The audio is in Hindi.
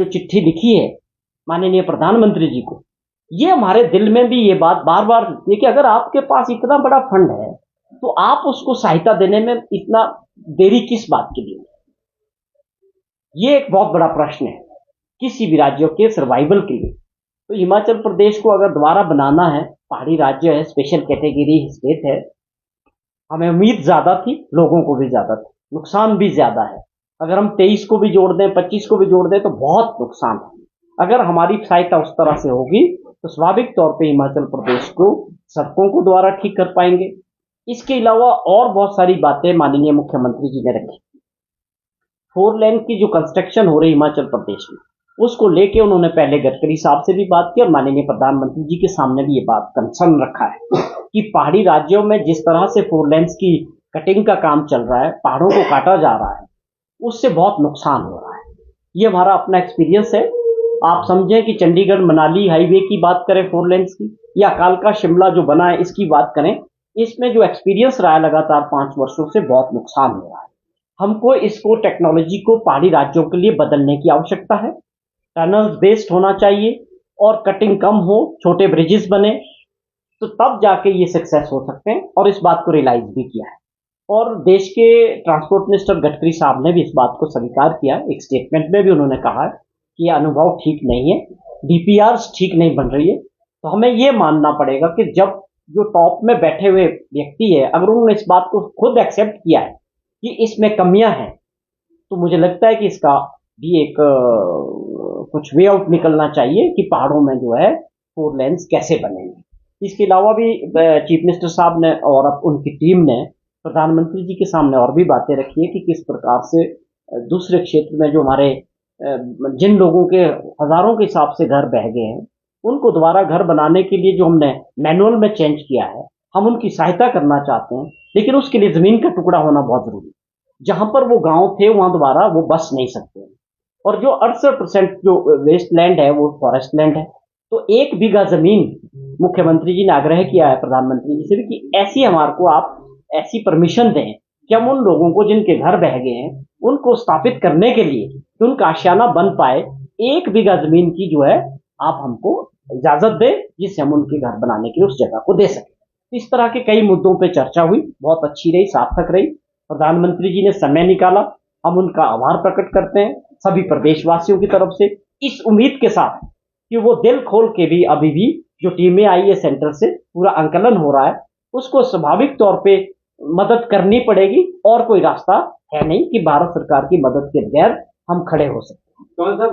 जो चिट्ठी लिखी है माननीय प्रधानमंत्री जी को, ये हमारे दिल में भी ये बात बार बार है कि अगर आपके पास इतना बड़ा फंड है तो आप उसको सहायता देने में इतना देरी किस बात के लिए? ये एक बहुत बड़ा प्रश्न है किसी भी राज्यों के सर्वाइवल के लिए। तो हिमाचल प्रदेश को अगर दोबारा बनाना है, पहाड़ी राज्य है, स्पेशल कैटेगरी स्टेट है, हमें उम्मीद ज्यादा थी, लोगों को भी ज्यादा थी, नुकसान भी ज्यादा है। अगर हम 23 को भी जोड़ दें, 25 को भी जोड़ दें तो बहुत नुकसान है। अगर हमारी सहायता उस तरह से होगी तो स्वाभाविक तौर पे हिमाचल प्रदेश को सड़कों को दोबारा ठीक कर पाएंगे। इसके अलावा और बहुत सारी बातें माननीय मुख्यमंत्री जी ने रखी। 4 लेन की जो कंस्ट्रक्शन हो रही हिमाचल प्रदेश में, उसको लेके उन्होंने पहले गडकरी साहब से भी बात की और माननीय प्रधानमंत्री जी के सामने भी ये बात कंसर्न रखा है कि पहाड़ी राज्यों में जिस तरह से 4 लेन्स की कटिंग का काम चल रहा है, पहाड़ों को काटा जा रहा है, उससे बहुत नुकसान हो रहा है। ये हमारा अपना एक्सपीरियंस है। आप समझें कि चंडीगढ़ मनाली हाईवे की बात करें 4 लेन्स की, या कालका शिमला जो बना है इसकी बात करें, इसमें जो एक्सपीरियंस रहा है लगातार 5 वर्षों से, बहुत नुकसान हो रहा है। हमको इसको टेक्नोलॉजी को पहाड़ी राज्यों के लिए बदलने की आवश्यकता है। टनल्स बेस्ड होना चाहिए और कटिंग कम हो, छोटे ब्रिजेस बने, तो तब जाके ये सक्सेस हो सकते हैं। और इस बात को रियलाइज भी किया है और देश के ट्रांसपोर्ट मिनिस्टर गडकरी साहब ने भी इस बात को स्वीकार किया। एक स्टेटमेंट में भी उन्होंने कहा कि यह अनुभव ठीक नहीं है, डीपीआर्स ठीक नहीं बन रही है। तो हमें ये मानना पड़ेगा कि जब जो टॉप में बैठे हुए व्यक्ति है, अगर उन्होंने इस बात को खुद एक्सेप्ट किया है कि इसमें कमियां हैं, तो मुझे लगता है कि इसका भी एक कुछ वे आउट निकलना चाहिए कि पहाड़ों में जो है 4 लेन्स कैसे बनेंगे। इसके अलावा भी चीफ मिनिस्टर साहब ने और अब उनकी टीम ने प्रधानमंत्री जी के सामने और भी बातें रखी है कि किस प्रकार से दूसरे क्षेत्र में जो हमारे जिन लोगों के हजारों के हिसाब से घर बह गए हैं, उनको दोबारा घर बनाने के लिए जो हमने मैनुअल में चेंज किया है, हम उनकी सहायता करना चाहते हैं। लेकिन उसके लिए जमीन का टुकड़ा होना बहुत जरूरी है। जहां पर वो गांव थे वहां दोबारा वो बस नहीं सकते। और जो 68% जो वेस्ट लैंड है वो फॉरेस्ट लैंड है। तो 1 बीघा जमीन मुख्यमंत्री जी ने आग्रह किया है प्रधानमंत्री जी से भी कि ऐसी हमारे को आप ऐसी परमिशन दें कि हम उन लोगों को जिनके घर बह गए हैं उनको स्थापित करने के लिए कि उनका आशियाना बन पाए, 1 बीघा जमीन की जो है आप हमको इजाजत दें, जिससे हम उनके घर बनाने के लिए उस जगह को दे सकें। इस तरह के कई मुद्दों पर चर्चा हुई, बहुत अच्छी रही, सार्थक रही। प्रधानमंत्री जी ने समय निकाला, हम उनका आभार प्रकट करते हैं सभी प्रदेशवासियों की तरफ से, इस उम्मीद के साथ कि वो दिल खोल के भी अभी भी जो टीमें आई है सेंटर से, पूरा आंकलन हो रहा है, उसको स्वाभाविक तौर पे मदद करनी पड़ेगी। और कोई रास्ता है नहीं कि भारत सरकार की मदद के बगैर हम खड़े हो सकते हैं।